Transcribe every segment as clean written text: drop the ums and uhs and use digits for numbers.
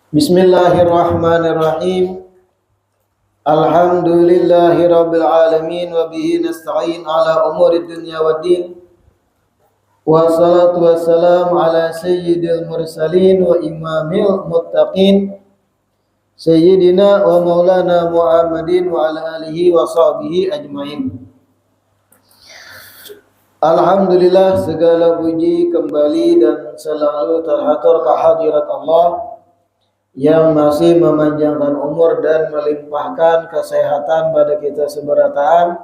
Bismillahirrahmanirrahim. Alhamdulillahirabbil alamin wa bihi nasta'in ala umuri dunya waddin. Wassalatu wassalamu ala sayyidil mursalin wa imamil muttaqin sayyidina wa maulana Muhammadin wa ala alihi wa sahbihi ajmain. Alhamdulillah, segala puji kembali dan selalu terhatur kehadirat Allah yang masih memanjangkan umur dan melimpahkan kesehatan pada kita seberataan,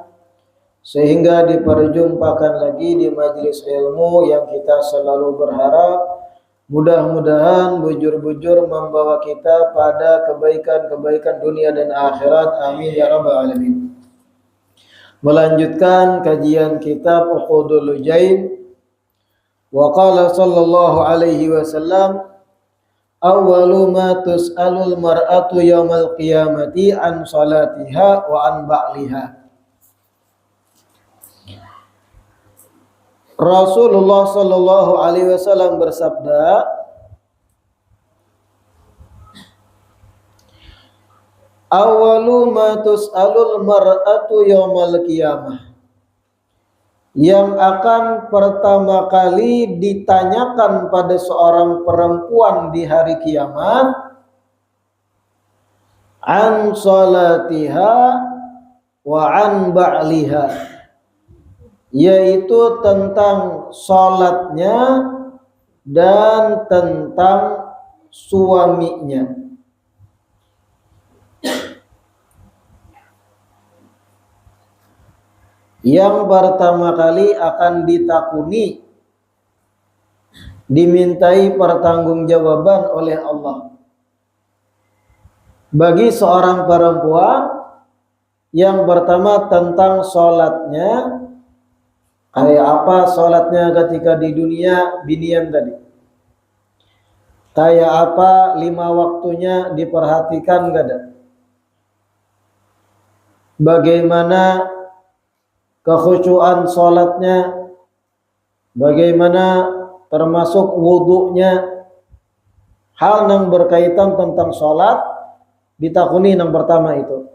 sehingga diperjumpakan lagi di majelis ilmu yang kita selalu berharap mudah-mudahan bujur-bujur membawa kita pada kebaikan-kebaikan dunia dan akhirat. Amin ya rabbal alamin. Melanjutkan kajian kitab Uqudul Lujain. Wa qala sallallahu alaihi wasallam, awwalu ma tus'alul mar'atu yaumal qiyamati an salatiha wa an ba'liha. Rasulullah sallallahu alaihi wasallam bersabda, awwalu ma tus'alul mar'atu yaumal qiyamah, yang akan pertama kali ditanyakan pada seorang perempuan di hari kiamat, an salatiha wa an ba'liha, yaitu tentang salatnya dan tentang suaminya. Yang pertama kali akan ditakuni, dimintai pertanggungjawaban oleh Allah bagi seorang perempuan, yang pertama tentang sholatnya. Kayak apa sholatnya ketika di dunia, binian tadi. Kayak apa 5 waktunya diperhatikan gak ada? Bagaimana kekhusyuan sholatnya, bagaimana termasuk wudhunya. Hal yang berkaitan tentang sholat ditakuni yang pertama itu.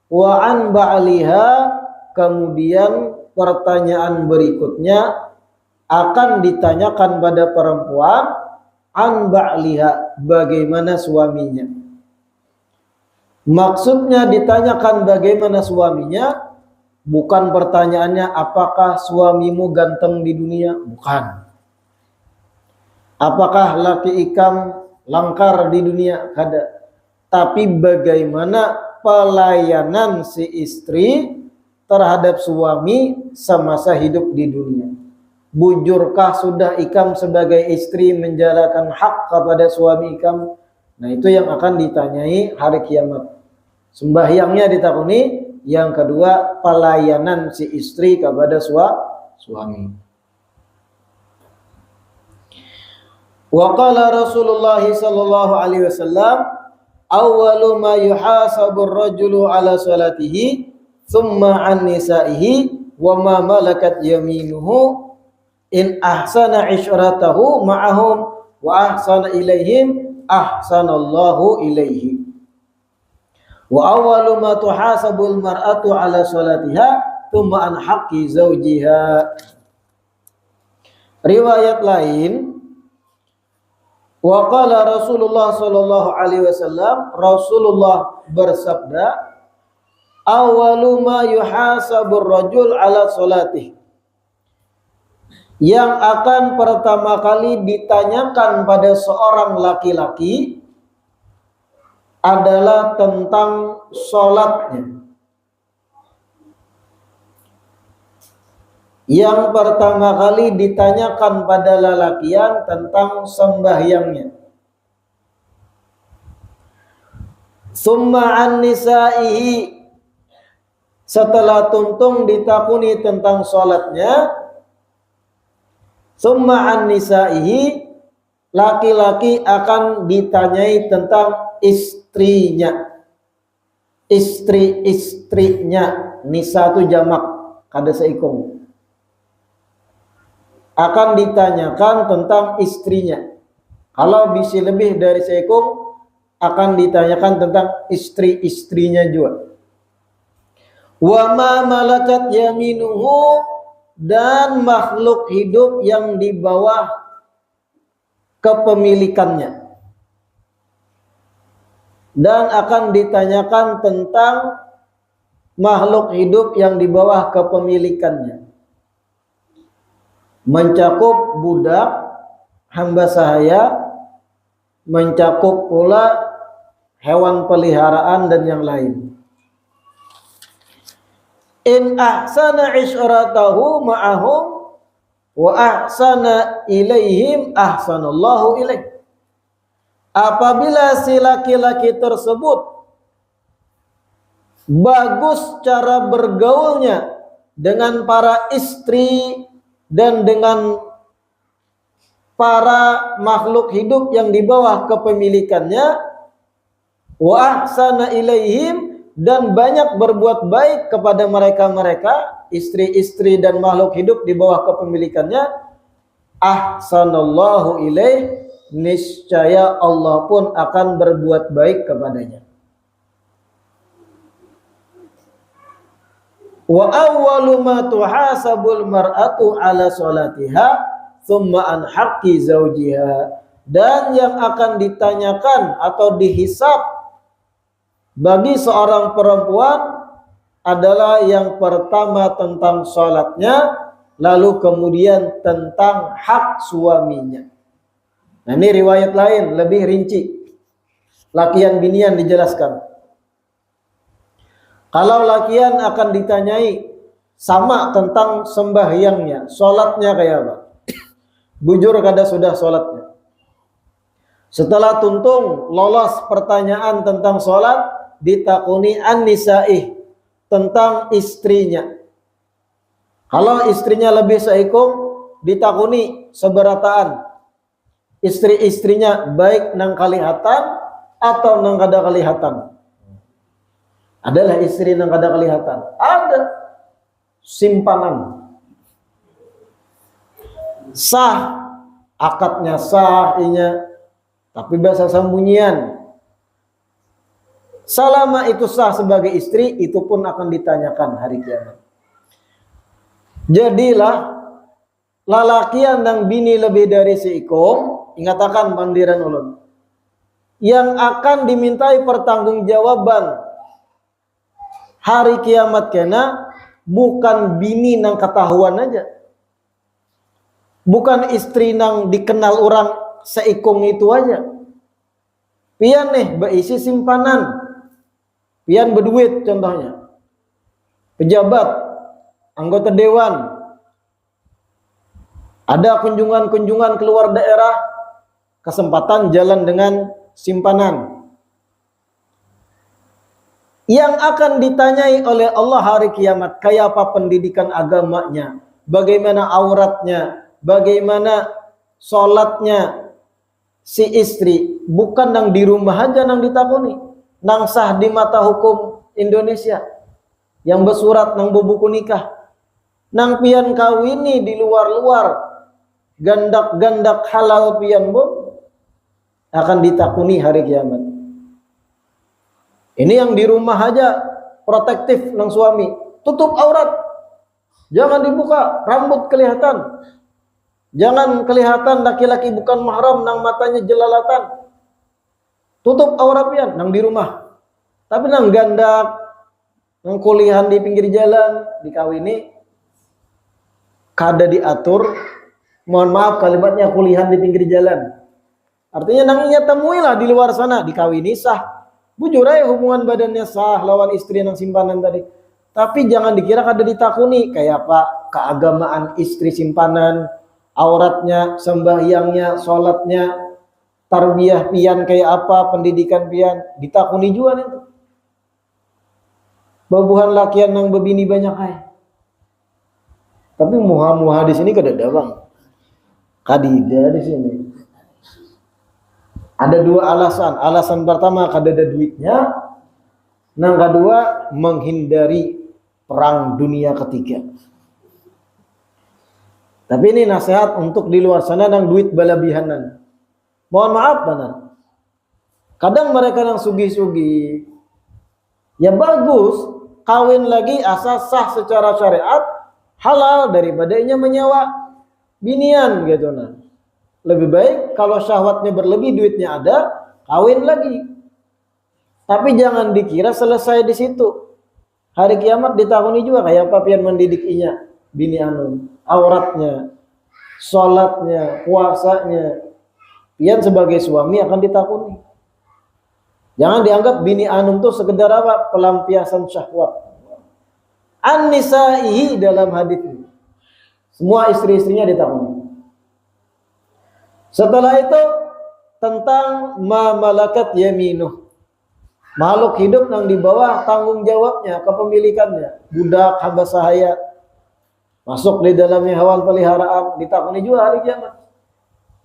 Wa an ba'liha, kemudian pertanyaan berikutnya akan ditanyakan pada perempuan, an ba'liha, bagaimana suaminya. Maksudnya ditanyakan bagaimana suaminya, bukan pertanyaannya apakah suamimu ganteng di dunia, bukan. Apakah laki ikam langkar di dunia, kada. Tapi bagaimana pelayanan si istri terhadap suami semasa hidup di dunia. Bujurkah sudah ikam sebagai istri menjalankan hak kepada suami ikam? Nah, itu yang akan ditanyai hari kiamat. Sembahyangnya ditakuni. Yang kedua, pelayanan si istri kepada suami. Wa qala Rasulullah sallallahu alaihi wasallam, awwalu ma yuhasabu ar-rajulu ala salatihi thumma an nisaihi wa ma malakat yaminuhu in ahsana isyratahu ma'ahum wa ahsana ilaihim ahsanallahu ilaihi. Wa awwalu ma tuhasabul mar'atu ala salatiha thumma an haqqi zawjiha. Riwayat lain, wa qala Rasulullah sallallahu alaihi wasallam, Rasulullah bersabda, awwalu ma yuhasabur rajul ala salatih, yang akan pertama kali ditanyakan pada seorang laki-laki adalah tentang sholatnya. Yang pertama kali ditanyakan pada lelakian tentang sembahyangnya. Summa an nisaihi, setelah tuntung ditakuni tentang sholatnya. Summa an nisaihi, laki-laki akan ditanyai tentang istrinya. Istri-istrinya, nisa itu jamak, kada seikung. Akan ditanyakan tentang istrinya. Kalau bisa lebih dari seikung, akan ditanyakan tentang istri-istrinya juga. Wa ma malakat yaminuhu, dan makhluk hidup yang di bawah kepemilikannya. Dan akan ditanyakan tentang makhluk hidup yang di bawah kepemilikannya. Mencakup budak, hamba sahaya, mencakup pula hewan peliharaan dan yang lain. In ahsana isyratahu ma'ahum wa ahsana ilaihim ahsanallahu ilaih. Apabila si laki-laki tersebut bagus cara bergaulnya dengan para istri dan dengan para makhluk hidup yang di bawah kepemilikannya, wa ahsana ilaihim, dan banyak berbuat baik kepada mereka-mereka, istri-istri dan makhluk hidup di bawah kepemilikannya, ahsanallahu ilaih, niscaya Allah pun akan berbuat baik kepadanya. Wa awwalu ma tuhasabul mar'atu ala salatiha thumma an haqqi zawjiha, dan yang akan ditanyakan atau dihisab bagi seorang perempuan adalah yang pertama tentang salatnya, lalu kemudian tentang hak suaminya. Nah, ini riwayat lain lebih rinci, lakian binian dijelaskan. Kalau lakian akan ditanyai sama tentang sembahyangnya, sholatnya kayak apa? Bujur kada sudah sholatnya. Setelah tuntung lolos pertanyaan tentang sholat, ditakuni an-nisa'ih, tentang istrinya. Kalau istrinya lebih seikung, ditakuni seberataan. Istri-istrinya baik nang kalihatan atau nang kada kalihatan. Adalah istri nang kada kelihatan, ada simpanan sah, akadnya sah inya, tapi bahasa sembunyian. Selama itu sah sebagai istri, itu pun akan ditanyakan hari kiamat. Jadilah lalakian dan bini lebih dari seikom, ingatakan pandiran ulun, yang akan dimintai pertanggungjawaban hari kiamat kena bukan bini nang ketahuan aja, bukan istri nang dikenal orang seikung itu aja. Pian nih berisi simpanan, pian berduit contohnya, pejabat, anggota dewan, ada kunjungan-kunjungan keluar daerah, kesempatan jalan dengan simpanan. Yang akan ditanyai oleh Allah hari kiamat, kayak apa pendidikan agamanya, bagaimana auratnya, bagaimana sholatnya si istri, bukan nang di rumah aja nang ditakuni, nang sah di mata hukum Indonesia, yang bersurat nang buku nikah, nang pian kawini di luar-luar, gandak-gandak halal pian bu, akan ditakuni hari kiamat. Ini yang di rumah aja protektif nang suami, tutup aurat, jangan dibuka, rambut kelihatan, jangan kelihatan laki-laki bukan mahram nang matanya jelalatan, tutup aurat pian nang di rumah. Tapi nang gandak, nang kuliahan di pinggir jalan, dikawini kada diatur. Mohon maaf kalimatnya, kuliahan di pinggir jalan, artinya nang iya temuilah di luar sana, dikawini sah. Bujur aja hubungan badannya sah lawan istri yang simpanan tadi. Tapi jangan dikira kada ditakuni kayak apa keagamaan istri simpanan, auratnya, sembahyangnya, sholatnya, tarbiyah pian kayak apa, pendidikan pian, ditakuni juga itu. Babuhan lakian nang bebini banyak ay. Tapi muha-muha di sini kada ada bang. Kadida di sini. Ada dua alasan. Alasan pertama kada ada duitnya. Yang kedua menghindari perang dunia ketiga. Tapi ini nasihat untuk di luar sana nang duit balabihanan. Mohon maaf benar. Kadang mereka yang sugi-sugi, ya bagus, kawin lagi asal sah secara syariat, halal daripada menyewa binian gitu. Nah, lebih baik kalau syahwatnya berlebih, duitnya ada, kawin lagi. Tapi jangan dikira selesai di situ. Hari kiamat ditakuni juga kayak apa pian mendidik inya, bini anu, auratnya, sholatnya, puasanya. Pian sebagai suami akan ditakuni. Jangan dianggap bini anum tuh sekedar apa? Pelampiasan syahwat. An-nisa'i dalam hadis ini. Semua istri-istrinya ditakuni. Setelah itu tentang ma malakat yaminuh. Makhluk hidup yang di bawah tanggung jawabnya, kepemilikannya. Budak, hamba sahaya. Masuk di dalamnya hewan peliharaan. Ditakuni juga hari kiamat.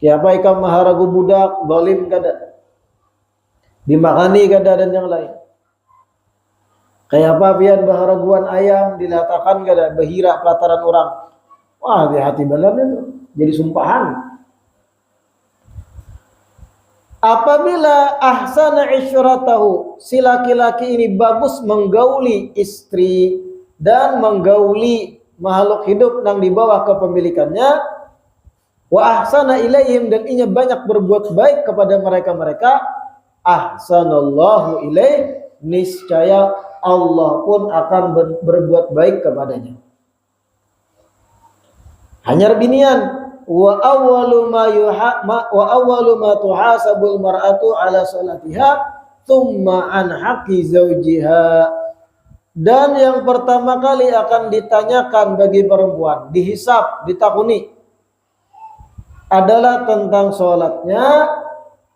Siapa ikam maharagu budak, zalim kada. Dimakani kada dan yang lain. Kayak apa pian baharaguan ayam dilatakan kada bahira pelataran orang. Wah, di hati balan itu jadi sumpahan. Apabila ahsana isyratahu, si laki-laki ini bagus menggauli istri dan menggauli makhluk hidup yang di bawah kepemilikannya, wa ahsana ilaihim, dan inya banyak berbuat baik kepada mereka-mereka, ahsanallahu ilaih, niscaya Allah pun akan berbuat baik kepadanya. Hanya binian, wa awwalu ma tuhasabul mar'atu ala salatiha thumma an haqqi zawjiha. Dan yang pertama kali akan ditanyakan bagi perempuan, dihisab, ditakuni, adalah tentang sholatnya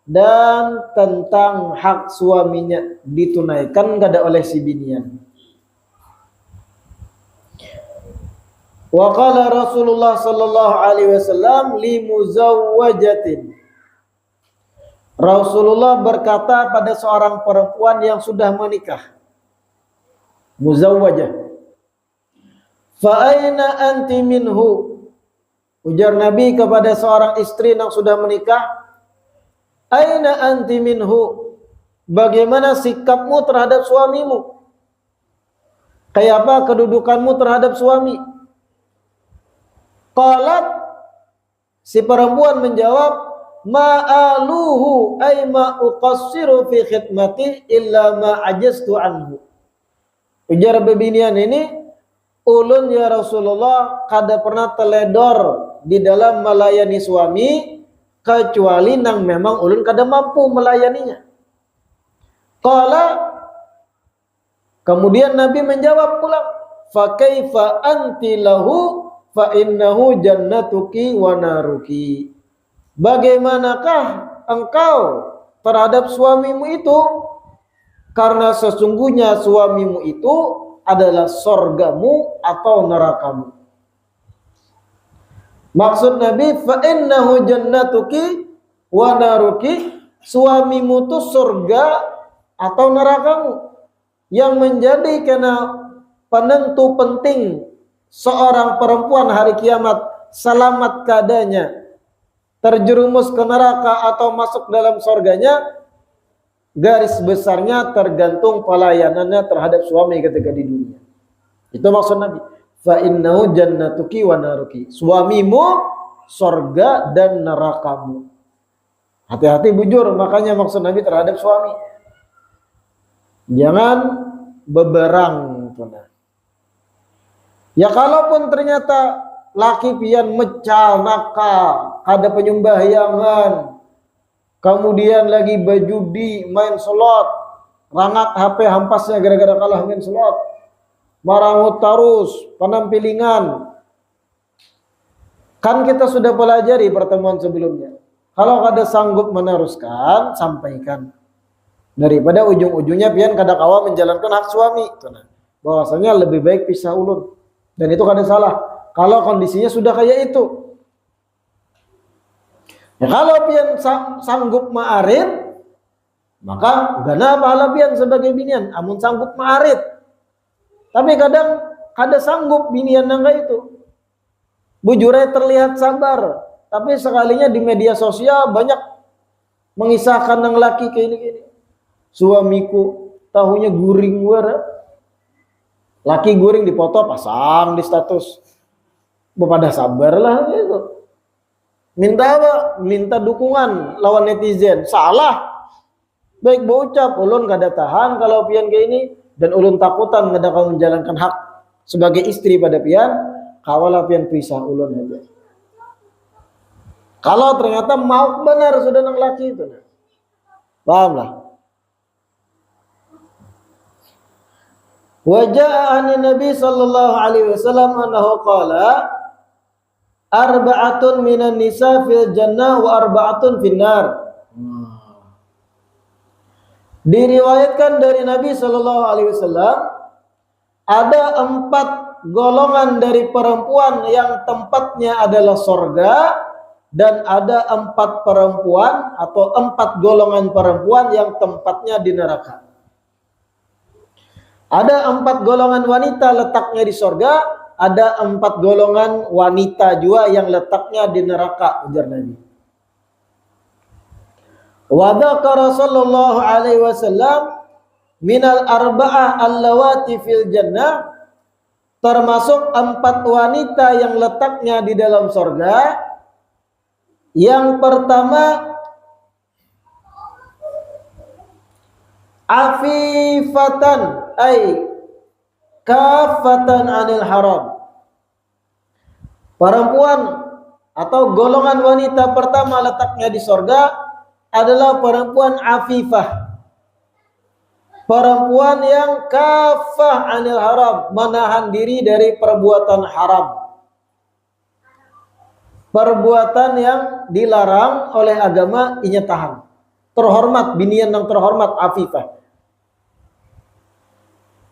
dan tentang hak suaminya ditunaikan kada oleh si binian. Wa qala Rasulullah sallallahu alaihi wasallam li muzawwajatin. Rasulullah berkata pada seorang perempuan yang sudah menikah. Muzawwajah. Fa aina anti minhu? Ujar Nabi kepada seorang istri yang sudah menikah, aina anti minhu? Bagaimana sikapmu terhadap suamimu? Kayak apa kedudukanmu terhadap suami? Qalat, si perempuan menjawab, ma'aluhu ay ma uqassiru fi khidmati illa ma ajaztu anhu. Ujar bebinian ini, ulun ya Rasulullah kada pernah teledor di dalam melayani suami kecuali nang memang ulun kada mampu melayaninya. Qala, kemudian Nabi menjawab pula, fa kaifa anti lahu fa innahu jannatuki wa naruki. Bagaimanakah engkau terhadap suamimu itu? Karena sesungguhnya suamimu itu adalah sorgamu atau nerakamu. Maksud Nabi, fa innahu jannatuki wa naruki, suamimu itu surga atau nerakamu. Yang menjadi karena penentu penting seorang perempuan hari kiamat selamat keadaannya, terjerumus ke neraka atau masuk dalam surganya, garis besarnya tergantung pelayanannya terhadap suami ketika di dunia. Itu maksud Nabi. Fa innahu jannatuki wa naruki. Suamimu surga dan nerakamu. Hati-hati bujur, makanya maksud Nabi terhadap suami. Jangan beberang. Ya kalaupun ternyata laki pian mecal, nakal, ada penyembahyangan, kemudian lagi bajudi, main slot, rangat HP hampasnya gara-gara kalah main slot, marangut tarus, penampilingan. Kan kita sudah pelajari pertemuan sebelumnya. Kalau kada sanggup meneruskan, sampaikan. Daripada ujung-ujungnya pian kada kawa menjalankan hak suami. Bahwasanya lebih baik pisah ulun. Dan itu kada salah. Kalau kondisinya sudah kayak itu. Ya, kalau pian sanggup ma'arid, maka gana pahala pian sebagai binian. Amun sanggup ma'arid. Tapi kadang kada sanggup binian nangga itu. Bujurnya terlihat sabar. Tapi sekalinya di media sosial banyak mengisahkan nang laki kayak ini. suamiku tahunya guring wara. Laki guring dipoto pasang di status. Pada sabarlah gitu. Minta apa? Minta dukungan lawan netizen. Salah. Baik berucap, ulun kada tahan kalau pian kayak ini dan ulun takutan ngedakal menjalankan hak sebagai istri pada pian, kawalah pian pisah ulun aja. Kalau ternyata mau benar sudah nang laki itu. Paham lah. Wajah Nabi sallallahu alaihi wasallam annahu qala arba'atun minan nisa fil jannah wa arba'atun finnar. Diriwayatkan dari Nabi sallallahu alaihi wasallam ada 4 golongan dari perempuan yang tempatnya adalah surga dan ada 4 perempuan atau 4 golongan perempuan yang tempatnya di neraka. Ada 4 golongan wanita letaknya di surga, ada 4 golongan wanita juga yang letaknya di neraka, ujar Nabi. Wa dzakara sallallahu alaihi wasallam minal arba'ah allawati fil jannah, termasuk 4 wanita yang letaknya di dalam surga. Yang pertama afifatan ay kafatan anil haram. Perempuan atau golongan wanita pertama letaknya di surga adalah perempuan afifah. Perempuan yang kafah anil haram, menahan diri dari perbuatan haram. Perbuatan yang dilarang oleh agama inya tahan. Terhormat, binian yang terhormat afifah.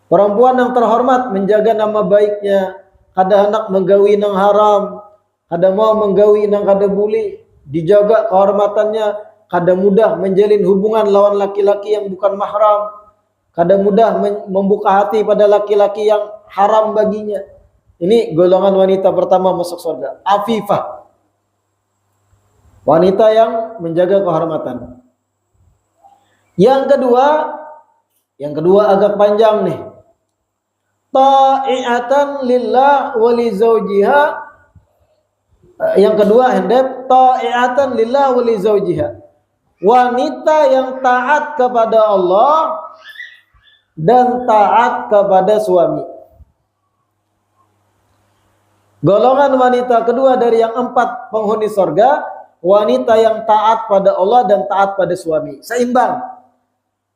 Perempuan yang terhormat menjaga nama baiknya, kada hendak menggawi nang haram, kada mau menggawi nang kada buli, dijaga kehormatannya, kada mudah menjalin hubungan lawan laki-laki yang bukan mahram, kada mudah membuka hati pada laki-laki yang haram baginya. Ini golongan wanita pertama masuk surga, afifah. Wanita yang menjaga kehormatan. Yang kedua agak panjang nih. Ta'iatan lillah wa li zawjiha. Yang kedua hendep ta'iatan lillah wa li zawjiha. Wanita yang taat kepada Allah dan taat kepada suami. Golongan wanita kedua dari yang 4 penghuni surga, wanita yang taat pada Allah dan taat pada suami. Seimbang.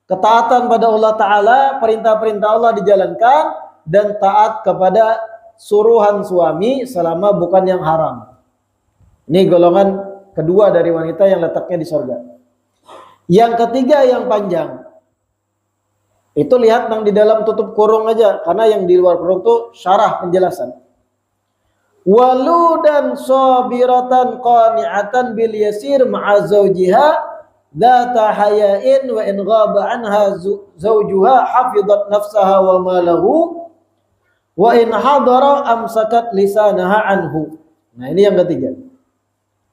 Ketaatan pada Allah Ta'ala, perintah-perintah Allah dijalankan, dan taat kepada suruhan suami selama bukan yang haram. Ini golongan kedua dari wanita yang letaknya di surga. Yang ketiga yang panjang. Itu lihat yang di dalam tutup kurung aja, karena yang di luar kurung itu syarah penjelasan. Waludan sabiratan qani'atan bil yasir ma'a zawjiha dzata haya'in wa in ghaba anha zawjuha hafizat nafsaha wa malahu wa in hadara amsakat lisanaha anhu. Nah, ini yang ketiga.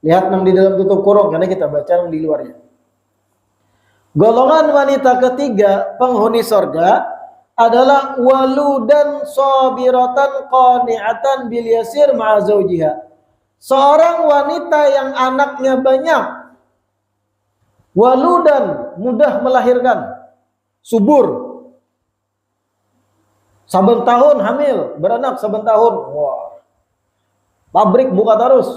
Lihat yang di dalam tutup kurung karena kita baca yang di luarnya. Golongan wanita ketiga penghuni surga adalah waludan sabiratan qani'atan bil yasir ma'a zawjiha. Seorang wanita yang anaknya banyak. Waludan, mudah melahirkan. Subur. Saben tahun hamil, beranak saben tahun. Wah. Pabrik buka terus.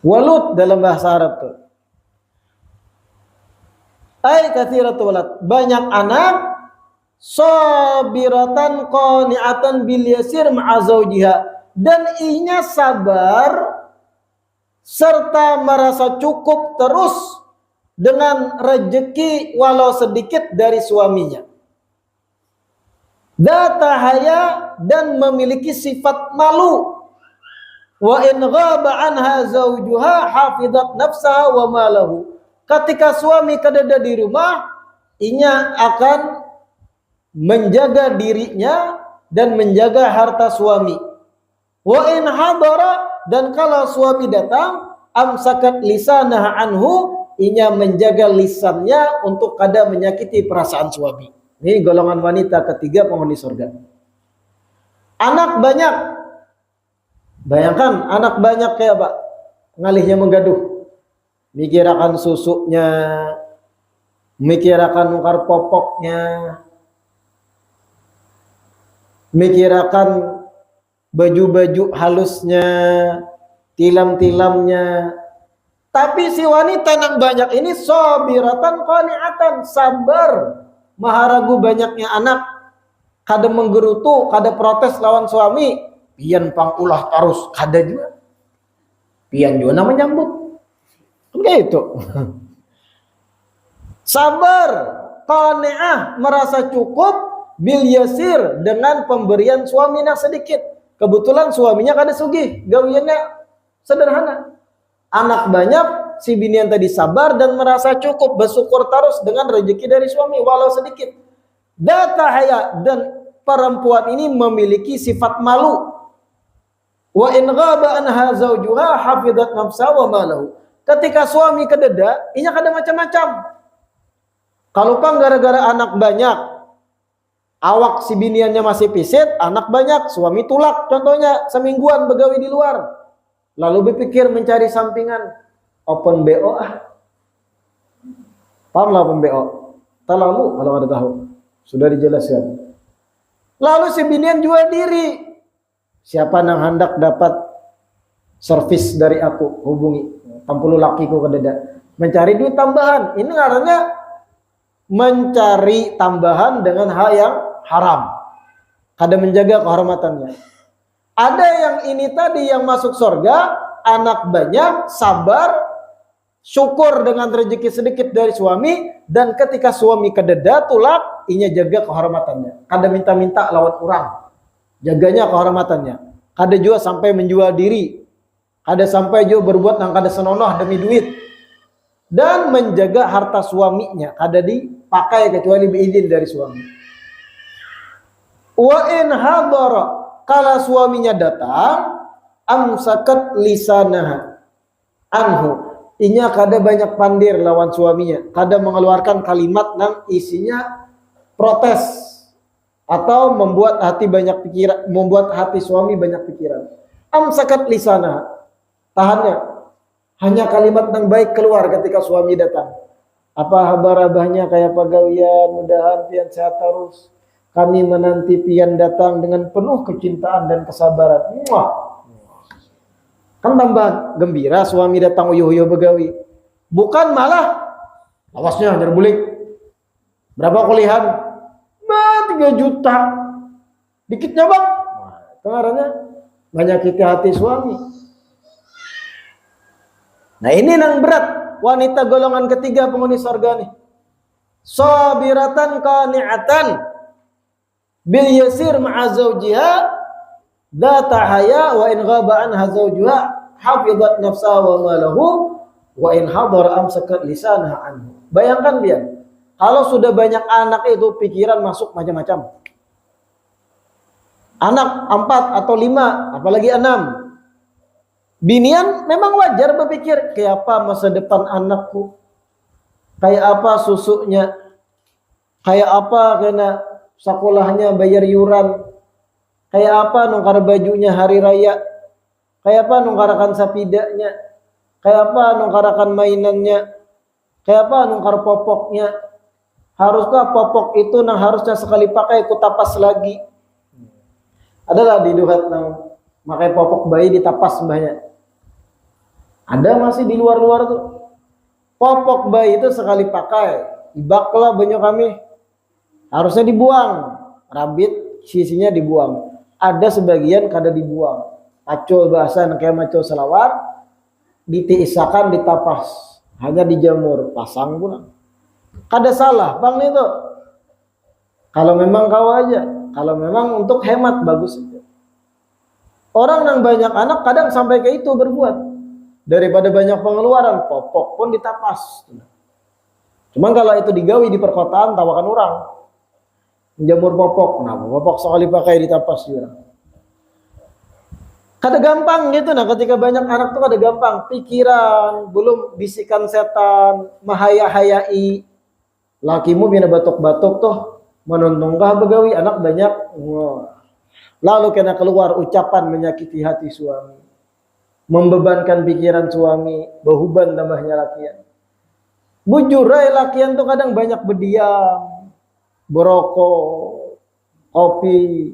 Walud dalam bahasa Arab tuh. Ai katsiratu walad, banyak anak, sabiratan qani'atan bil yasir ma'a zawjiha, dan inya sabar serta merasa cukup terus dengan rejeki walau sedikit dari suaminya. Data haya dan memiliki sifat malu. Wa in ghaba anha zawjuha hafizat nafsaha wa malahu. Ketika suami kadada di rumah, inya akan menjaga dirinya dan menjaga harta suami. Wa in hadara, dan kalau suami datang, amsakat lisanaha anhu, inya menjaga lisannya untuk kada menyakiti perasaan suami. Ini golongan wanita ketiga penghuni surga. Anak banyak. Bayangkan anak banyak kayak apa? Ngalihnya menggaduh. Mikirakan susunya, mikirakan nukar popoknya, mikirakan baju-baju halusnya, tilam-tilamnya. Tapi si wanita yang banyak ini sabiratan qani'atan, sabar, maharagu banyaknya anak, kada menggerutu, kada protes lawan suami, pian pang ulah tarus, kada juga. Pian juga nama nyambut. Begitu. Sabar, qani'ah, merasa cukup, bil yasir, dengan pemberian suaminya sedikit. Kebetulan suaminya kada sugih, gawiannya sederhana. Anak banyak, si binian tadi sabar dan merasa cukup, bersyukur terus dengan rezeki dari suami walau sedikit. Data haya, dan perempuan ini memiliki sifat malu. Wa in ghaba anha zawjuha hafizat nafsa wa malahu. Ketika suami kededa, inya kada macam-macam. Kalau pang gara-gara anak banyak, awak si biniannya masih pisit, anak banyak, suami tulak, contohnya semingguan begawi di luar. Lalu berpikir mencari sampingan, open BO Paham lah open BO? Terlalu kalau ada tahu. Sudah dijelaskan. Lalu si binian jual diri. Siapa yang hendak dapat servis dari aku, hubungi. 60 lakiku kededa. Mencari duit tambahan. Ini artinya mencari tambahan dengan hal yang haram. Kada menjaga kehormatannya. Ada yang ini tadi yang masuk surga, anak banyak, sabar, syukur dengan rezeki sedikit dari suami, dan ketika suami kededa tulak, inya jaga kehormatannya. Kada minta-minta lawan orang. Jaganya kehormatannya. Kada juga sampai menjual diri. Kada sampai juga berbuat yang kada senonoh demi duit. Dan menjaga harta suaminya. Kada dipakai kecuali beizin dari suami. Wa in hadara, kalau suaminya datang, amsakat lisanaha anhu. Inya kada banyak pandir lawan suaminya. Kada mengeluarkan kalimat yang isinya protes. Atau membuat hati banyak pikiran, membuat hati suami banyak pikiran. Amsakat lisanaha. Tahannya. Hanya kalimat yang baik keluar ketika suami datang. Apa kabar-kabarnya kayak pagawian, mudahan pian sehat terus. Kami menanti pian datang dengan penuh kecintaan dan kesabaran. Muah. Kan tambah gembira suami datang uyuh-uyuh begawi. Bukan malah awasnya nyerbulik. Berapa kulihan? 3 juta. Dikitnya bang. Nah, itu artinya banyak hati suami. Nah ini yang berat. Wanita golongan ketiga penghuni surga nih. Sabiratan qani'atan bil yasir ma'a zawjiha dzata haya wa in ghaba anha zawjuha hafizat nafsaha wa malahu wa in hadara amsakat lisanha anhu. Bayangkan dia, kalau sudah banyak anak itu pikiran masuk macam-macam. Anak 4 atau 5, apalagi 6. Binian memang wajar berpikir, kayak apa masa depan anakku? Kayak apa susunya? Kayak apa kena sekolahnya bayar yuran? Kayak apa nungkar bajunya hari raya? Kayak apa nungkarakan sapidanya? Kayak apa nungkarakan mainannya? Kayak apa nungkar popoknya? Haruskah popok itu nang harusnya sekali pakai kutapas lagi? Adalah di duhat nang makai popok bayi ditapas banyak. Ada masih di luar-luar tuh. Popok bayi itu sekali pakai, ibaklah banyak kami. Harusnya dibuang. Rabit sisinya dibuang. Ada sebagian kada dibuang. Macul bahasa kayak macul selawar, ditiisakan ditapas, hanya dijamur, pasang pulang. Kada salah, bang itu. Kalau memang kau aja, kalau memang untuk hemat bagus itu. Orang yang banyak anak kadang sampai ke itu berbuat. Daripada banyak pengeluaran, popok pun ditapas. Cuman kalau itu digawi di perkotaan, tawakan orang. Menjamur popok, kenapa popok sekali pakai ditapas juga. Kada gampang gitu nah, ketika banyak anak tuh kada gampang. Pikiran, belum bisikan setan, mahaya-hayai. Lakimu bina batuk-batuk tuh, menuntunggah begawi anak banyak. Wah. Lalu kena keluar ucapan menyakiti hati suami. Membebankan pikiran suami, behuban tambahnya lakian. Bujurai lakian tuh kadang banyak berdiam, berokok, kopi.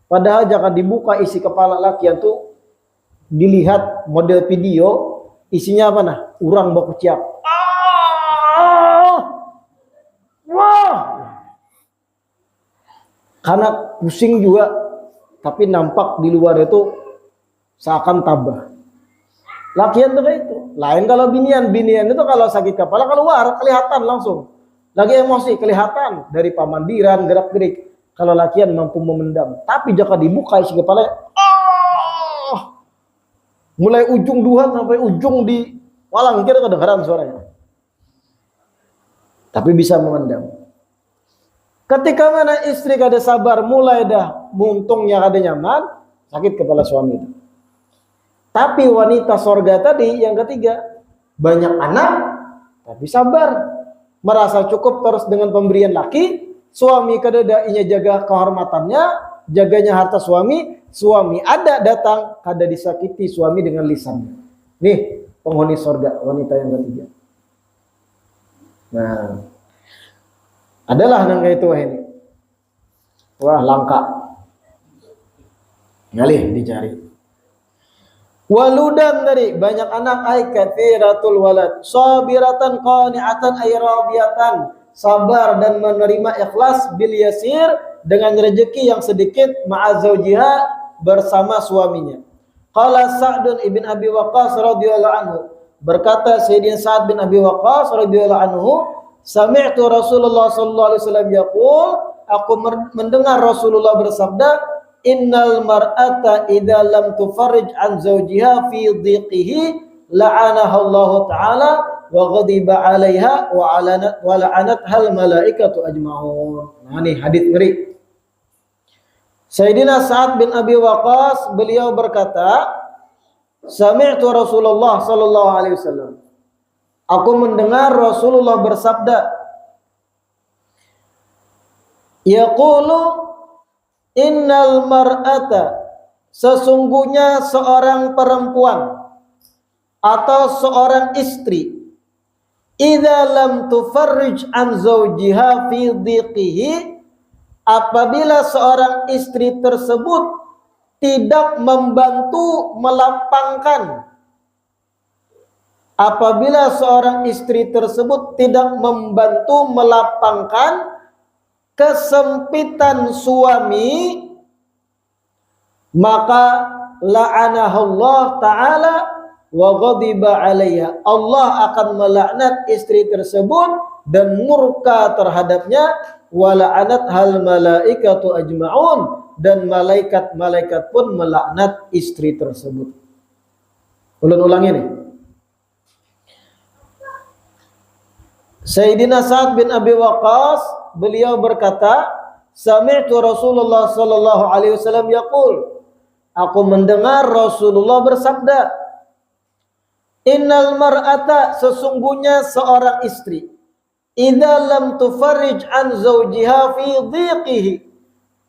Padahal jangan dibuka isi kepala lakian tuh, dilihat model video, isinya apa nah? Urang baku ciap. Wah. Karena pusing juga, tapi nampak di luar itu seakan tabah. Lakian tuh kayak itu. Lain kalau binian itu kalau sakit kepala keluar kelihatan langsung. Lagi emosi kelihatan dari pamandiran, gerak-gerik. Kalau lakian mampu memendam. Tapi jika dibuka isi kepala, mulai ujung duhan sampai ujung di walang kira kedengaran suaranya. Tapi bisa memendam. Ketika mana istri kada sabar, mulai dah muntungnya kada nyaman, sakit kepala suami itu. Tapi wanita sorga tadi yang ketiga, banyak anak tapi sabar, merasa cukup terus dengan pemberian laki, suami kada inya jaga kehormatannya, jaganya harta suami, suami ada datang kada disakiti suami dengan lisannya. Nih penghuni sorga wanita yang ketiga. Nah, adalah nangga itu wah ini. Wah langka. Ngalih dicari. Waludan tadi banyak anak ay katsiratul walad, sabiratan qani'atan ay radiyatan, sabar dan menerima ikhlas bil yasir dengan rezeki yang sedikit ma'azaujiha bersama suaminya. Qala Sa'd ibn Abi Waqqas radhiyallahu anhu, berkata Sayyidina Sa'd bin Abi Waqqas radhiyallahu anhu, sami'tu Rasulullah sallallahu alaihi wasallam yaqul, aku mendengar Rasulullah bersabda, innal mar'ata idza lam tufarrij an zawjiha fi dhiqihi la'anaha Allah taala wa ghadiba 'alaiha wa la'anatha al malaikatu ajma'un. Nah ini hadis ngeri. Sayyidina Sa'ad bin Abi Waqqas beliau berkata, sami'tu Rasulullah sallallahu alaihi wasallam, aku mendengar Rasulullah bersabda, yaqulu innal mar'ata, sesungguhnya seorang perempuan atau seorang istri, idza lam tufarrij an zawjiha fi dhiqihi, apabila seorang istri tersebut tidak membantu melapangkan, apabila seorang istri tersebut tidak membantu melapangkan kesempitan suami, maka la'anaha Allah taala wa ghadiba 'alaiha, Allah akan melaknat istri tersebut dan murka terhadapnya, wa la'anat hal malaikatu ajma'un, dan malaikat-malaikat pun melaknat istri tersebut. Ulang ini. Sayyidina Sa'ad bin Abi Waqqas beliau berkata, sami'tu Rasulullah sallallahu alaihi wasallam yaqul, aku mendengar Rasulullah bersabda, innal mar'ata, sesungguhnya seorang istri, idza lam tufarrij an zawjiha fi dhiqihi,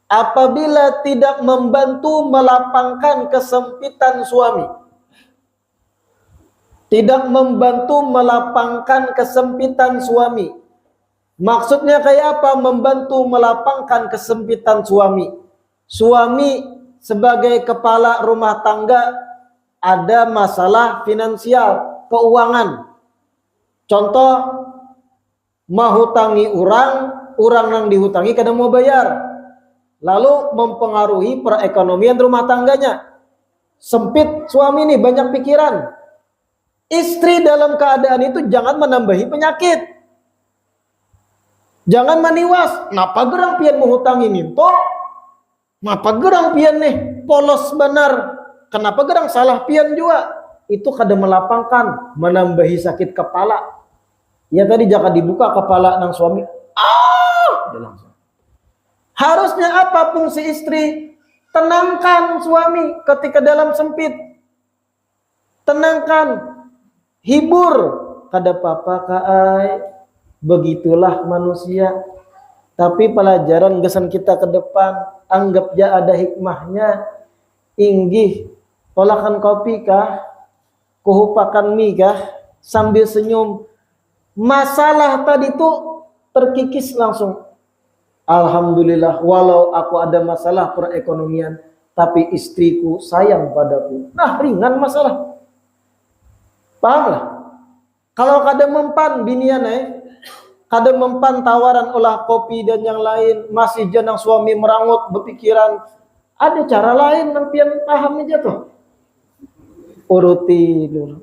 apabila tidak membantu melapangkan kesempitan suami, tidak membantu melapangkan kesempitan suami. Maksudnya kayak apa membantu melapangkan kesempitan suami? Suami sebagai kepala rumah tangga ada masalah finansial, keuangan. Contoh, mahutangi orang yang dihutangi kada mau bayar. Lalu mempengaruhi perekonomian rumah tangganya. Sempit suami nih, banyak pikiran. Istri dalam keadaan itu jangan menambahi penyakit. Jangan maniwas, napa gerang pian menghutangi minto, napa gerang pian nih polos benar, kenapa gerang salah pian juga, itu kada melapangkan, menambahi sakit kepala. Ya tadi jangan dibuka kepala nang suami, dia langsung. Harusnya apa fungsi istri? Tenangkan suami ketika dalam sempit. Tenangkan, hibur. Kada apa-apa kaai, begitulah manusia. Tapi pelajaran gesan kita ke depan, anggap ja ada hikmahnya. Inggih, olakan kopi kah? Kuhupakan mie kah? Sambil senyum. Masalah tadi tuh terkikis langsung. Alhamdulillah, walau aku ada masalah perekonomian, tapi istriku sayang padaku. Nah, ringan masalah. Paham lah? Kalau kada mempan binian kada mempan tawaran olah kopi dan yang lain, masih jenang suami merangut berpikiran, ada cara lain nampian paham aja tuh. Uruti dulu.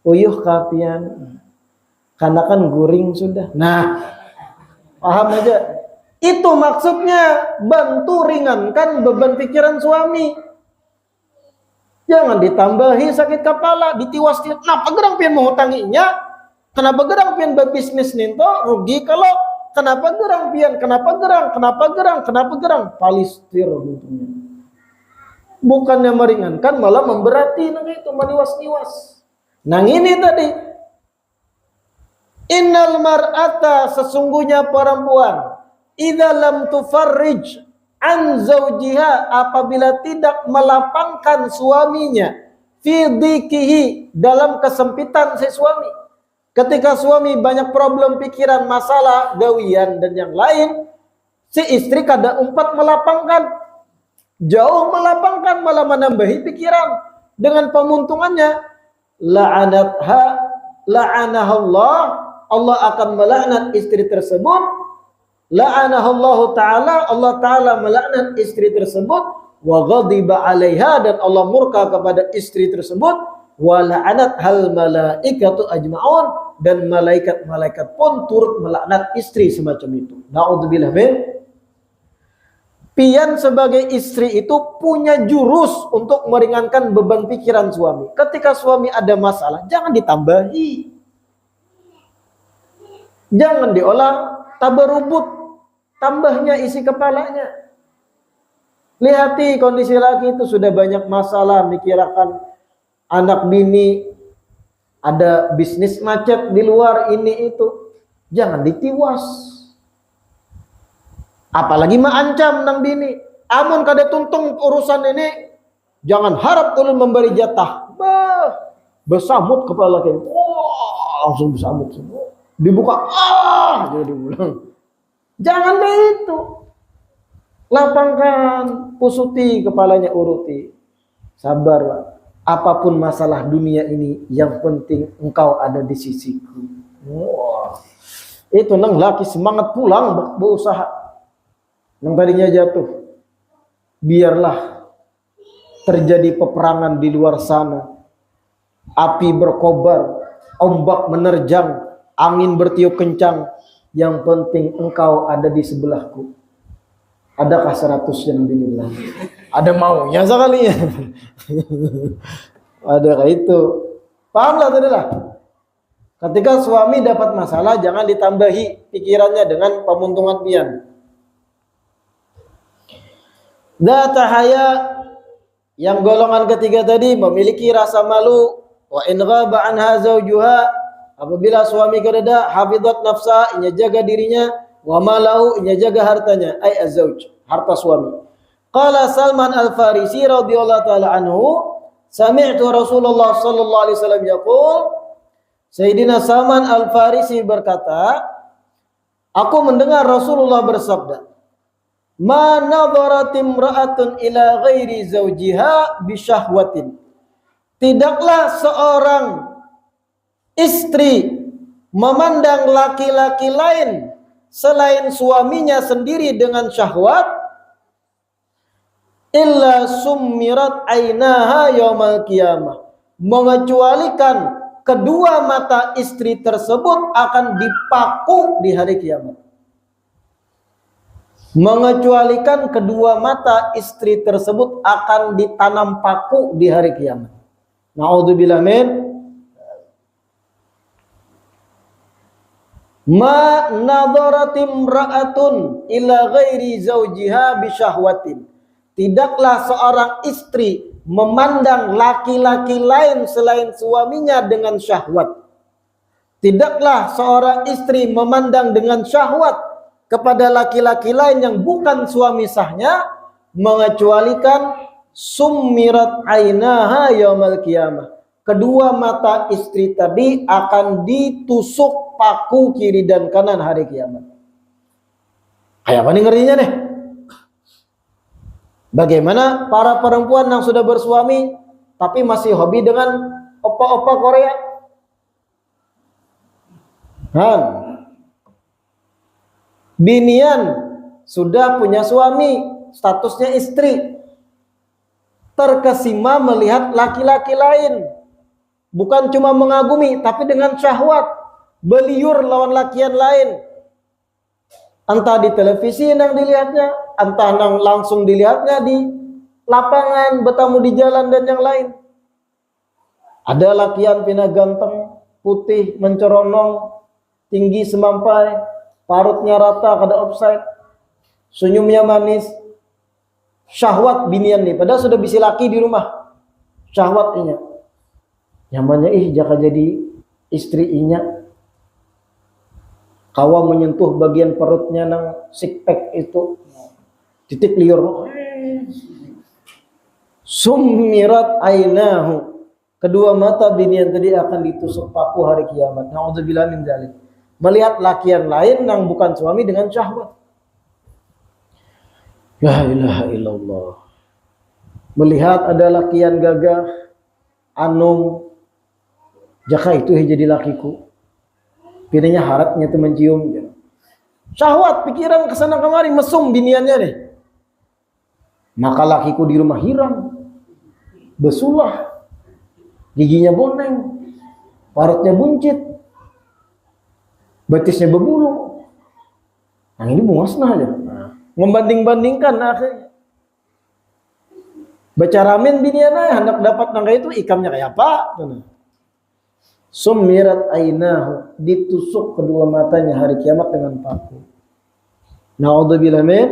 Uyuh kapian. Karena kan guring sudah. Nah, paham aja. Itu maksudnya bantu ringankan beban pikiran suami. Jangan ditambahi sakit kepala, ditiwas. Kenapa gerang pian menghutanginya? Kenapa gerang pian berbisnis ninto? Rugi kalau kenapa gerang pian? Kenapa gerang? Palistir tentunya. Bukannya meringankan, malah memberati nang itu maniwas-niwas. Nang ini tadi. Innal mar'ata, sesungguhnya perempuan, idza lam tufarrij an zawjiha, apabila tidak melapangkan suaminya, fi dhikihi, dalam kesempitan si suami. Ketika suami banyak problem pikiran, masalah, gawian dan yang lain, si istri kada umpat melapangkan, jauh melapangkan, malah menambahi pikiran dengan pemuntungannya. La'anahallah, Allah akan melaknat istri tersebut. La'anahallahu ta'ala, Allah ta'ala melaknat istri tersebut. Wa ghadiba 'alaiha, dan Allah murka kepada istri tersebut. Wa la'anat hal malaikatu ajma'un, dan malaikat-malaikat pun turut melaknat istri semacam itu. Na'udzubillah min. Pian sebagai istri itu punya jurus untuk meringankan beban pikiran suami. Ketika suami ada masalah, jangan ditambahi. Jangan diolah, tabarubut. Tambahnya isi kepalanya. Lihati kondisi laki itu sudah banyak masalah, mikirkan anak bini, ada bisnis macet di luar ini itu. Jangan ditiwas. Apalagi mengancam nang bini. Amun kada tuntung urusan ini, jangan harap ulun memberi jatah. Besamut kepala laki. Langsung besamut semua. Dibuka, jadi bilang. Jangan begitu. Lapangkan, pusuti kepalanya, uruti. Sabar, apapun masalah dunia ini, yang penting engkau ada di sisiku. Wah. Itu nang laki semangat pulang berusaha. Nang tadinya jatuh. Biarlah terjadi peperangan di luar sana. Api berkobar, ombak menerjang, angin bertiup kencang. Yang penting engkau ada di sebelahku. Adakah 100 yang bilang? Ada maunya sekali ya. Adakah itu? Pahamlah tadi lah. Ketika suami dapat masalah, jangan ditambahi pikirannya dengan pemuntungan pian. Dzata haya, yang golongan ketiga tadi memiliki rasa malu. Wa in ghaba anha zawjuha, apabila suami kedada, hafizat nafsa, inya jaga dirinya, wa malahu, inya jaga hartanya, ay azauj, harta suami. Qala Salman Al-Farisi radhiyallahu taala anhu, sami'tu Rasulullah sallallahu alaihi wasallam yaqul, Sayyidina Salman Al-Farisi berkata, aku mendengar Rasulullah bersabda, ma nadharat imra'atun ila ghairi zawjiha bi syahwatin. Tidaklah seorang istri memandang laki-laki lain selain suaminya sendiri dengan syahwat, illa summirat ainaha yaumal qiyamah, mengecualikan kedua mata istri tersebut akan dipaku di hari kiamat. Mengecualikan kedua mata istri tersebut akan ditanam paku di hari kiamat. Na'udzubillah min. Ma nadharatim ra'atun ila ghairi zawjiha bisyahwatin. Tidaklah seorang istri memandang laki-laki lain selain suaminya dengan syahwat. Tidaklah seorang istri memandang dengan syahwat kepada laki-laki lain yang bukan suami sahnya, mengecualikan summirat ainaha yaumal qiyamah. Kedua mata istri tadi akan ditusuk paku kiri dan kanan hari kiamat. Kayak apa nih ngerinya nih? Bagaimana para perempuan yang sudah bersuami tapi masih hobi dengan opa-opa Korea? Binian sudah punya suami, statusnya istri, terkesima melihat laki-laki lain, bukan cuma mengagumi tapi dengan syahwat, beliur lawan lakian lain. Entah di televisi yang dilihatnya, entah langsung dilihatnya di lapangan, bertamu di jalan dan yang lain. Ada lakian pina ganteng, putih, menceronong, tinggi semampai, parutnya rata, kada offside, senyumnya manis, syahwat binian nih, padahal sudah bisi laki di rumah, syahwatnya. Nyamannya jaka jadi istri inya. Kawa menyentuh bagian perutnya nang six pack itu, titik liur. Summirat ainahu, kedua mata binian tadi akan ditusuk paku hari kiamat. Nauzubillah min dzalik. Melihat lakian lain yang bukan suami dengan syahwat. La ilaha illallah. Melihat ada lakian gagah, anung, jaka itu jadi lakiku. Pilihnya haratnya itu mencium. Syahwat, pikiran kesana kemari, mesum biniannya deh. Maka lakiku di rumah hiram, besulah, giginya boneng, parutnya buncit, betisnya berbulu. Yang ini bungasna aja. Membanding-bandingkan akhirnya. Baca ramen biniannya, hendak dapat nangga itu ikamnya kayak apa? Summirat ainahu, ditusuk kedua matanya hari kiamat dengan paku. Naudzubillah min.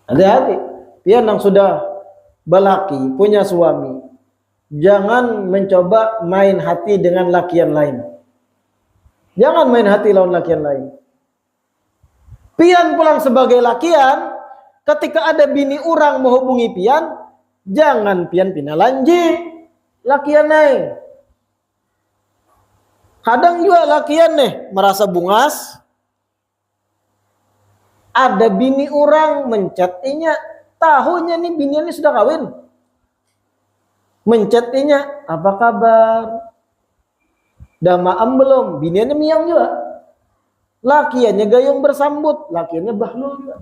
Hati-hati. Pian yang sudah balaki, punya suami, jangan mencoba main hati dengan lakian lain. Jangan main hati lawan lakian lain. Pian pulang sebagai lakian, ketika ada bini orang menghubungi pian, jangan pian pina lanji. Lakian nih, kadang juga lakian nih merasa bungas, ada bini orang mencatinya, tahunya nih biniannya sudah kawin, mencatinya apa kabar, dah maam belum, biniannya miang juga, lakiannya gayung bersambut, lakiannya bahlul juga.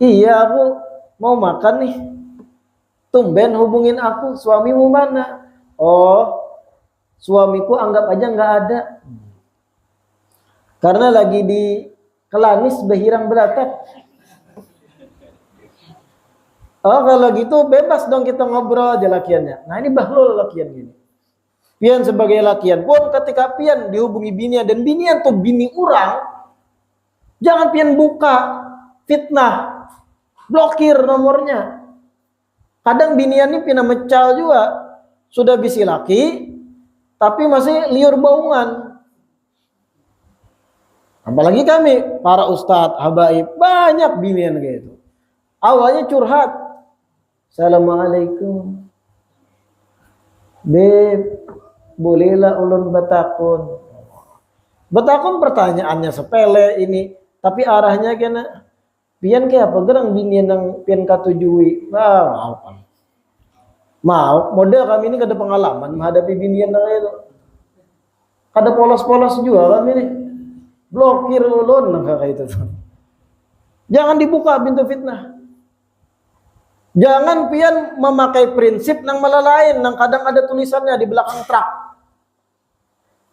Iya aku mau makan nih. Tumben hubungin aku, suamimu mana? Oh, suamiku anggap aja nggak ada. Karena lagi di Kelanis Behirang Beratak. Oh, kalau gitu bebas dong kita ngobrol aja lakiannya. Nah, ini bahlul lakian gini. Pian sebagai lakian pun ketika pian dihubungi binian dan binian tuh bini orang, jangan pian buka fitnah, blokir nomornya. Kadang binian ini pina mecal juga, sudah bisi laki, tapi masih liur baungan. Apalagi kami, para ustadz, habaib, banyak binian gitu. Awalnya curhat, Assalamualaikum, Beb, bolehlah ulun batakun. Batakun pertanyaannya sepele ini, tapi arahnya kena. Pian ke apa gerang binian yang pian katujui. Mau model kami ini kada pengalaman menghadapi binian yang itu. Kada polos-polos juga kami ini. Blokir ulun kayak itu. Jangan dibuka pintu fitnah. Jangan pian memakai prinsip nang malalain nang kadang ada tulisannya di belakang truk.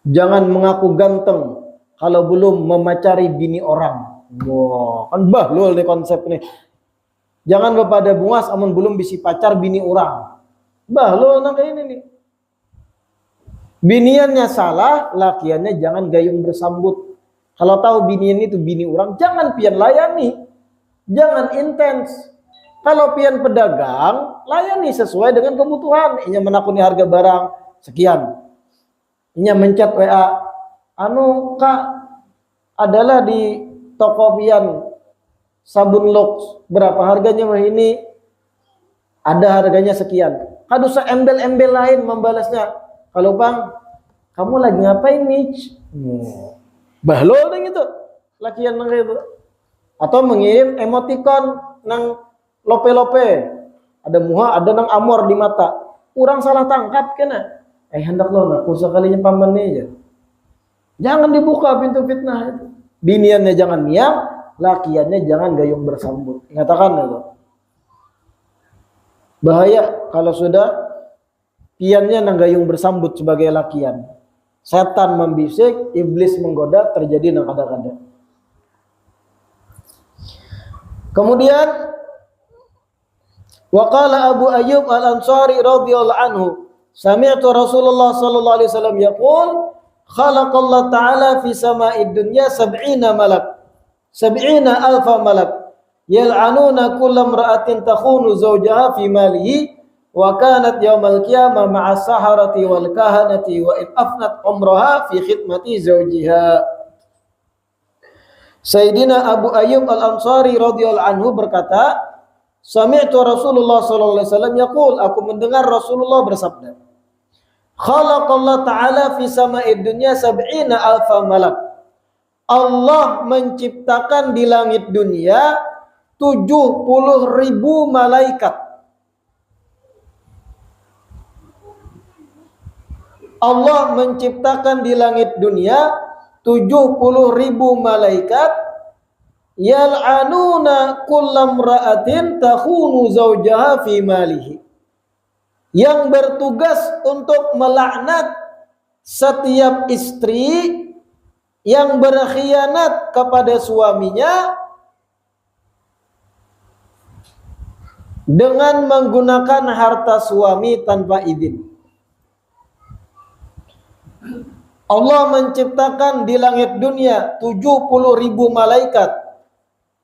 Jangan mengaku ganteng kalau belum memacari bini orang. Wah, kan bahlul nih konsep nih. Jangan pada bungas amun belum bisi pacar bini orang. Bahlul nang kayak ini nih. Biniannya salah, lakiannya jangan gayung bersambut. Kalau tahu binian itu bini orang, jangan pian layani. Jangan intens. Kalau pian pedagang, layani sesuai dengan kebutuhan. Inya menakuni harga barang sekian. Inya mencet WA, anu Kak, adalah di toko pian sabun Lux, berapa harganya mah ini? Ada harganya sekian. Kadu embel-embel lain membalasnya. Kalau Bang, kamu lagi ngapain Mitch? Bahlol deh gitu. Lakian nang itu. Atau mengirim emoticon nang lope-lope. Ada muha, ada nang amor di mata. Kurang salah tangkap kena. Hendak lo nak usah kalinya paman aja. Jangan dibuka pintu fitnah itu. Biniannya jangan miam, lakiannya jangan gayung bersambut. Ngatakan itu. Bahaya kalau sudah piannya nang gayung bersambut sebagai lakian. Setan membisik, iblis menggoda, terjadi nang kada-kada. Kemudian waqala Abu Ayyub Al-Ansari radhiyallahu anhu, sami'tu Rasulullah sallallahu alaihi wasallam yaqul, khalaqallahu ta'ala fi sama'id dunya 70 malak, 70 alfa malak, yal'anuna kulla imra'atin takhunu zawjaha fi malihi, wa kanat yaumal qiyamah ma'a saharati wal kahanati wa in afnat umraha fi khidmati zawjiha. Sayyidina Abu Ayyub Al-Ansari radhiyallahu anhu berkata, sami'tu Rasulullah sallallahu alaihi wasallam yaqul, aku mendengar Rasulullah bersabda, khalaqallahu ta'ala fi sama'id dunya 70 alfa malak. Allah menciptakan di langit dunia 70.000 malaikat. Allah menciptakan di langit dunia 70.000 malaikat, yal'anuna kullam ra'atin takhunu zawjaha fi malihi, yang bertugas untuk melaknat setiap istri yang berkhianat kepada suaminya dengan menggunakan harta suami tanpa izin. Allah menciptakan di langit dunia 70.000 malaikat,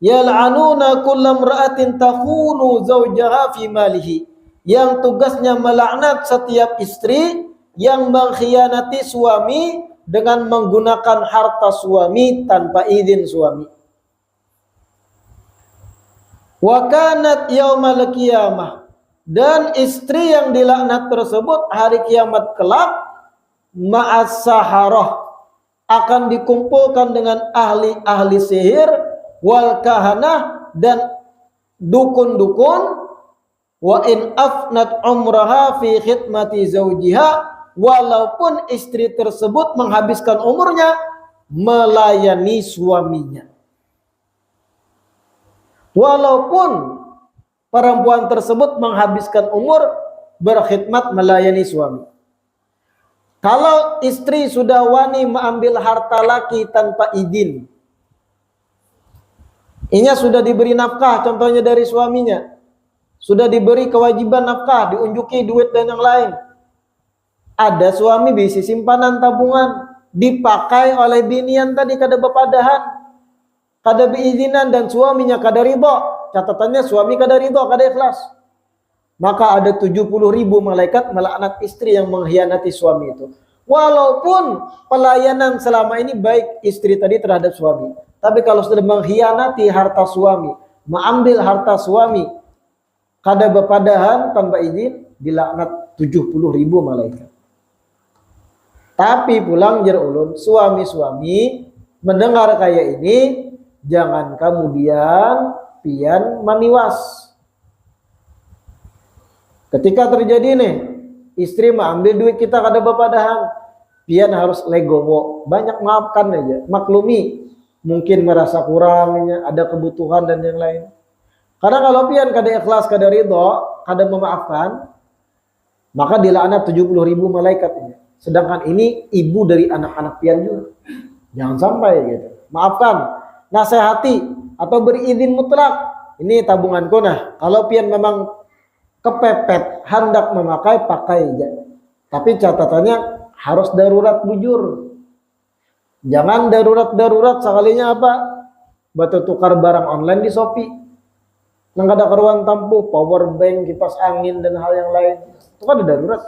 yal'anuna kullam ra'atin takhunu zawjaha fi malihi, yang tugasnya melaknat setiap istri yang mengkhianati suami dengan menggunakan harta suami tanpa izin suami. Wa kanat yaumal qiyamah, dan istri yang dilaknat tersebut hari kiamat kelak ma'as saharah, akan dikumpulkan dengan ahli-ahli sihir, wal kahanah, dan dukun-dukun, wa in afnat umraha fi khidmati zawjiha, walaupun istri tersebut menghabiskan umurnya melayani suaminya. Walaupun perempuan tersebut menghabiskan umur berkhidmat melayani suami. Kalau istri sudah wani mengambil harta laki tanpa izin, inya sudah diberi nafkah, contohnya dari suaminya, sudah diberi kewajiban nafkah, diunjuki duit dan yang lain. Ada suami bisi simpanan tabungan, dipakai oleh binian tadi kada bepadahan, kada beizinan, dan suaminya kada ridho. Catatannya suami kada ridho, kada ikhlas. Maka ada 70.000 malaikat melaknat istri yang mengkhianati suami itu. Walaupun pelayanan selama ini baik istri tadi terhadap suami, tapi kalau sudah mengkhianati harta suami, mengambil harta suami kada bepadahan tanpa izin, dilaknat 70.000 malaikat. Tapi pulang jar ulun, suami-suami mendengar kayak ini, jangan kemudian pian maniwas. Ketika terjadi nih, istri mengambil duit kita kada bepadahan, pian harus legowo, banyak maafkan aja, maklumi, mungkin merasa kurangnya, ada kebutuhan dan yang lain. Karena kalau pian kada ikhlas, kada ridho, kada memaafkan, maka dilaknat 70.000 malaikat ini. Sedangkan ini ibu dari anak-anak pian juga. Jangan sampai gitu. Maafkan, nasihati, atau beri izin mutlak. Ini tabunganku, nah kalau pian memang kepepet hendak memakai, pakai aja. Tapi catatannya harus darurat bujur. Jangan darurat-darurat sekalinya apa? Batu tukar barang online di Shopee. Nang kada karuan tampuh, power bank, kipas angin dan hal yang lain. Itu kan ada darurat.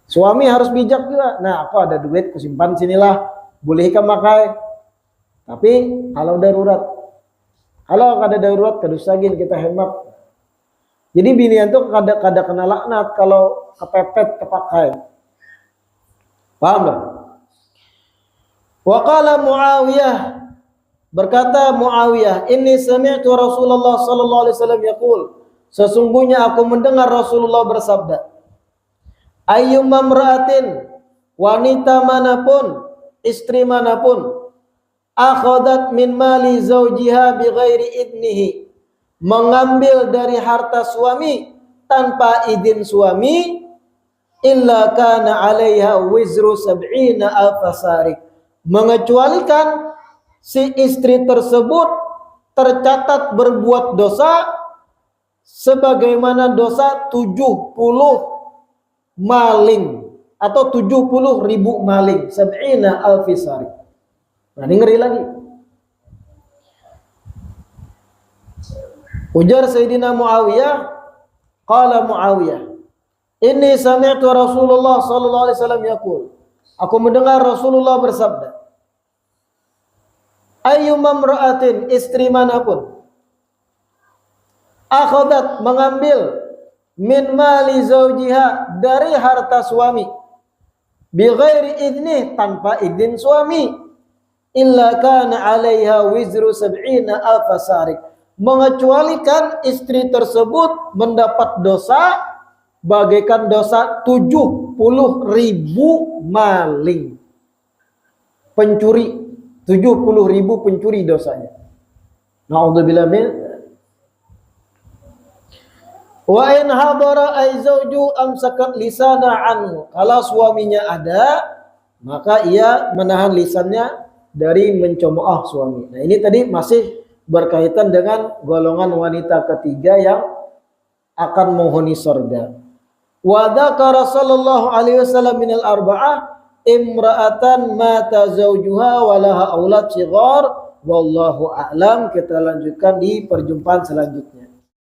Suami harus bijak juga. Nah, aku ada duit, kusimpan sinilah. Boleh kan makai. Tapi kalau darurat. Kalau kada darurat, kadusagin kita hemat. Jadi binian tuh kada kena laknat kalau kepepet kepakai. Paham tak? Wa qala Muawiyah, berkata Muawiyah, "Inni sami'tu Rasulullah sallallahu alaihi wasallam yaqul." Sesungguhnya aku mendengar Rasulullah bersabda, "Ayyumma imra'atin, wanita manapun, istri manapun, akhadat min mali zawjiha bighairi idnihi, mengambil dari harta suami tanpa izin suami, illa kana 'alaiha wizru sab'ina alfasarik." Mengecualikan si istri tersebut tercatat berbuat dosa sebagaimana dosa 70 maling atau 70.000 maling, sab'ina alfisari. Nah, ini ngeri lagi. Ujar Sayyidina Muawiyah, qala Muawiyah, "Inni sami'tu Rasulullah sallallahu alaihi wasallam yaqul." Aku mendengar Rasulullah bersabda, "Ayyumma imra'atin," istri manapun, akhadat mengambil, min mali zawjiha, dari harta suami, bighairi idnih, tanpa izin suami, illa kana 'alaiha wizru sab'ina alfasarik, mengecualikan istri tersebut mendapat dosa bagaikan dosa 70.000 maling, pencuri, 70.000 pencuri dosanya. Na'udzubillah min. Wa in hadara ay zawju amsakat lisana anhu. Kalau suaminya ada, maka ia menahan lisannya dari mencemooh suami. Nah, ini tadi masih berkaitan dengan golongan wanita ketiga yang akan menghuni surga. Wa dzakara sallallahu alaihi wasallam minal arba'ah imra'atan mata zawjuha wa laha aulad shighar, wallahu a'lam. Kita lanjutkan di perjumpaan selanjutnya.